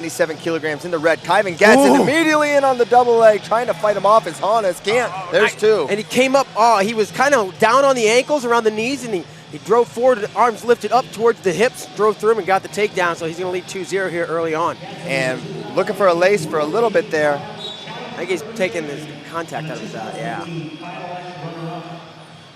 77 kilograms in the red. Kyven Gadson immediately in on the double leg, trying to fight him off as Honis can't. There's two. And he came up, he was kind of down on the ankles, around the knees, and he drove forward, arms lifted up towards the hips, drove through him and got the takedown, so he's going to lead 2-0 here early on. And looking for a lace for a little bit there. I think he's taking this contact out of his eye, yeah.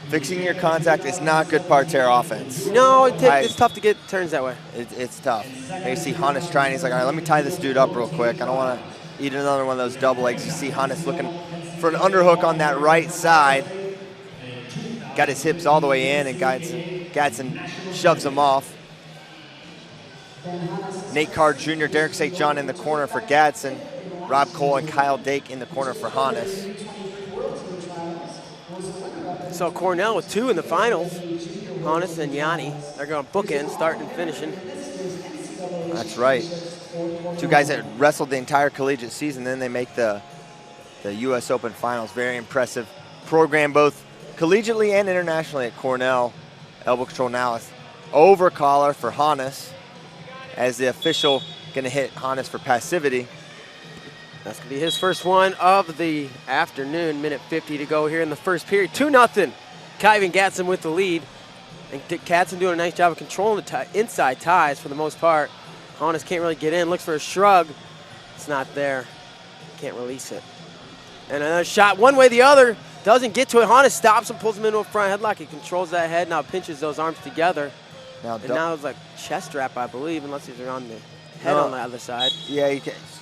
Fixing your contact is not good parterre offense. No, it's tough to get turns that way. It's tough. And you see Honis trying, he's like, all right, let me tie this dude up real quick. I don't want to eat another one of those double legs. You see Honis looking for an underhook on that right side. Got his hips all the way in, and Gadson shoves him off. Nate Carr Jr., Derek St. John in the corner for Gadson. Rob Cole and Kyle Dake in the corner for Honis. So Cornell with two in the finals. Honis and Yanni. They're going bookend, starting and finishing. That's right. Two guys that wrestled the entire collegiate season, then they make the U.S. Open finals. Very impressive program, both collegiately and internationally at Cornell. Elbow control now. Over collar for Honis, as the official going to hit Honis for passivity. That's going to be his first one of the afternoon. Minute 50 to go here in the first period. 2-0. Kyven Gadson with the lead. And Gadson doing a nice job of controlling the inside ties for the most part. Honis can't really get in. Looks for a shrug. It's not there. Can't release it. And another shot one way or the other. Doesn't get to it. Honis stops him, pulls him into a front headlock. He controls that head, now pinches those arms together. Now it's like chest wrap, I believe, unless he's on the head on the other side. Yeah, he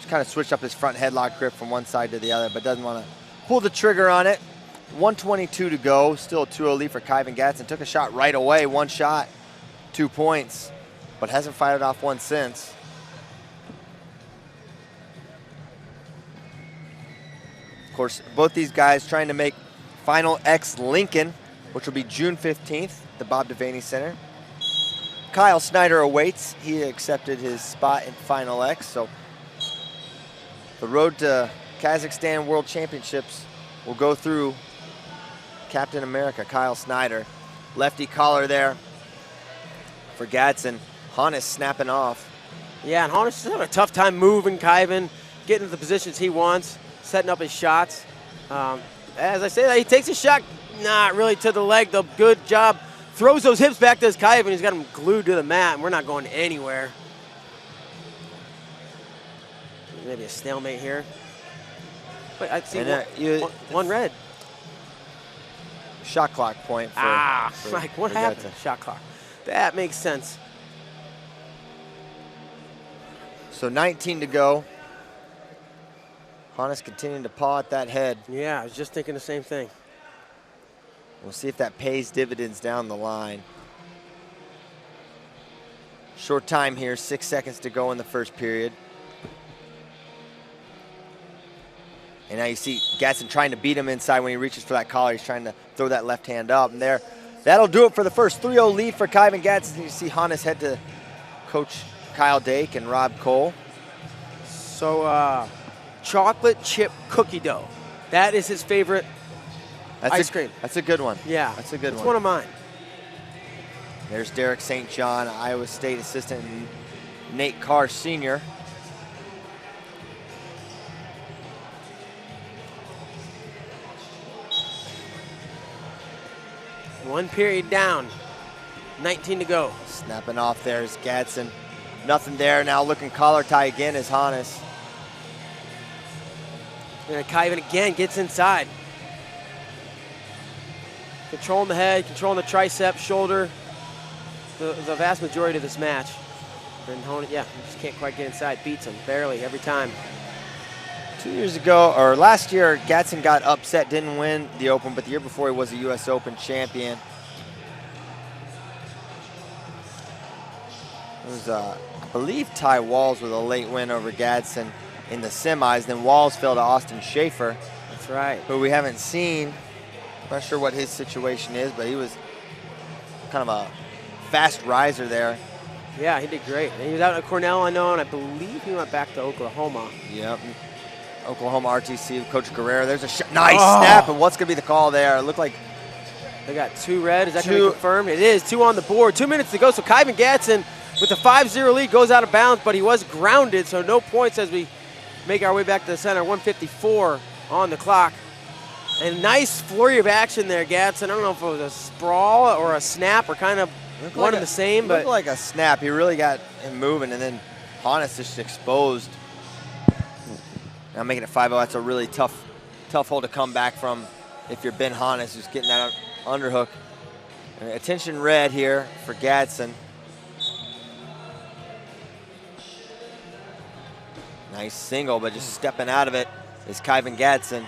kind of switched up his front headlock grip from one side to the other, but doesn't want to pull the trigger on it. 1:22 to go. Still a 2-0 lead for Kyven Gadson. Took a shot right away. One shot, 2 points, but hasn't fired off one since. Of course, both these guys trying to make Final X Lincoln, which will be June 15th, the Bob Devaney Center. Kyle Snyder awaits. He accepted his spot in Final X, so the road to Kazakhstan World Championships will go through Captain America, Kyle Snyder. Lefty collar there for Gadson. Honis snapping off. Yeah, and Honis is having a tough time moving Kyven, getting to the positions he wants, setting up his shots. As I say, he takes a shot, not really to the leg, though. Good job. Throws those hips back to his Kyven. He's got him glued to the mat, and we're not going anywhere. Maybe a stalemate here. But I see one red. Shot clock point. Like what happened? Shot clock. That makes sense. So 19 to go. Honis continuing to paw at that head. Yeah, I was just thinking the same thing. We'll see if that pays dividends down the line. Short time here, 6 seconds to go in the first period. And now you see Gadson trying to beat him inside when he reaches for that collar. He's trying to throw that left hand up. And there, that'll do it for the first 3-0 lead for Kyven Gadson. You see Honis head to Coach Kyle Dake and Rob Cole. So chocolate chip cookie dough. That is his favorite ice cream. That's a good one. Yeah. That's a good one. It's one of mine. There's Derek St. John, Iowa State assistant, and Nate Carr Sr. One period down. 19 to go. Snapping off there is Gadson. Nothing there. Now looking collar tie again is Honis. And Kyven again gets inside. Controlling the head, controlling the tricep, shoulder, the vast majority of this match. And Honis, yeah, he just can't quite get inside. Beats him barely every time. 2 years ago, or last year, Gadson got upset, didn't win the Open, but the year before he was a U.S. Open champion. It was, I believe, Ty Walls with a late win over Gadson in the semis. Then Walls fell to Austin Schaefer. That's right. Who we haven't seen. Not sure what his situation is, but he was kind of a fast riser there. Yeah, he did great. And he was out at Cornell, I know, and I believe he went back to Oklahoma. Yep. Oklahoma RTC, Coach Guerrero. There's a nice snap, and what's going to be the call there? It looked like they got 2 red. Is that going to be confirmed? It is. 2 on the board. 2 minutes to go. So Kyven Gadson with a 5-0 lead, goes out of bounds, but he was grounded, so no points as we make our way back to the center. 1:54 on the clock. And nice flurry of action there, Gadson. I don't know if it was a sprawl or a snap or kind of one and the same, but looked like a snap. He really got him moving, and then Honis just exposed. Now making it 5-0. That's a really tough hole to come back from if you're Ben Honis, who's getting that underhook. And attention red here for Gadson. Nice single, but just stepping out of it is Kyven Gadson.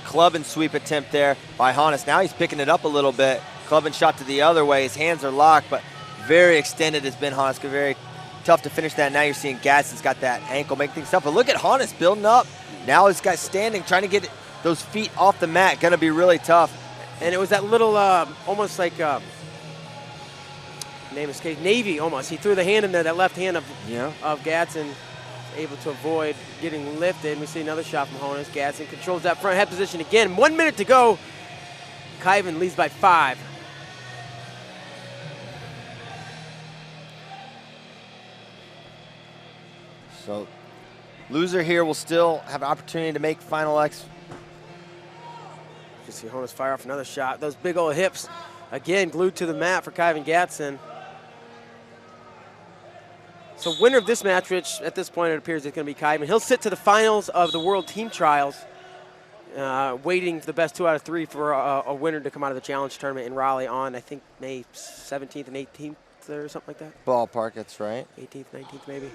Club and sweep attempt there by Honis. Now he's picking it up a little bit. Club and shot to the other way. His hands are locked, but very extended has been Honis. Very tough to finish that. Now you're seeing Gadson's got that ankle, making things tough. But look at Honis building up. Now this guy's standing, trying to get those feet off the mat. Gonna be really tough. And it was that little, almost like, name escapes, Navy almost. He threw the hand in there, that left hand of Gadson, able to avoid getting lifted. We see another shot from Honis. Gadson controls that front head position again. 1 minute to go. Kyven leads by 5. So loser here will still have an opportunity to make final X. You see Honis fire off another shot. Those big old hips, again, glued to the mat for Kyven Gadson. So winner of this match, which at this point it appears it's going to be Kyven, he'll sit to the finals of the World Team Trials, waiting for the best 2 out of 3 for a winner to come out of the Challenge Tournament in Raleigh on, I think, May 17th and 18th or something like that. Ballpark, that's right. 18th, 19th maybe.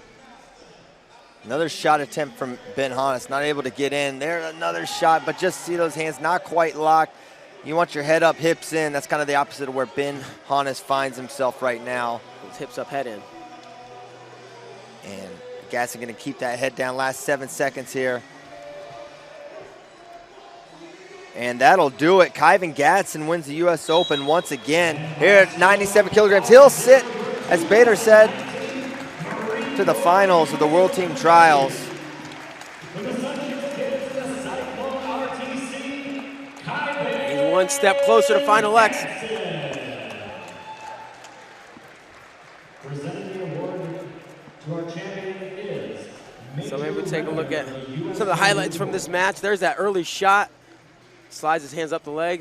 Another shot attempt from Ben Honis, not able to get in. There, another shot, but just see those hands not quite locked. You want your head up, hips in. That's kind of the opposite of where Ben Honis finds himself right now. His hips up, head in. And Gadson going to keep that head down. Last 7 seconds here. And that'll do it. Kyven Gadson wins the U.S. Open once again. Here at 97 kilograms. He'll sit, as Bader said, to the finals of the World Team Trials. He's 1 step closer to final X. So maybe we'll take a look at some of the highlights from this match. There's that early shot. Slides his hands up the legs.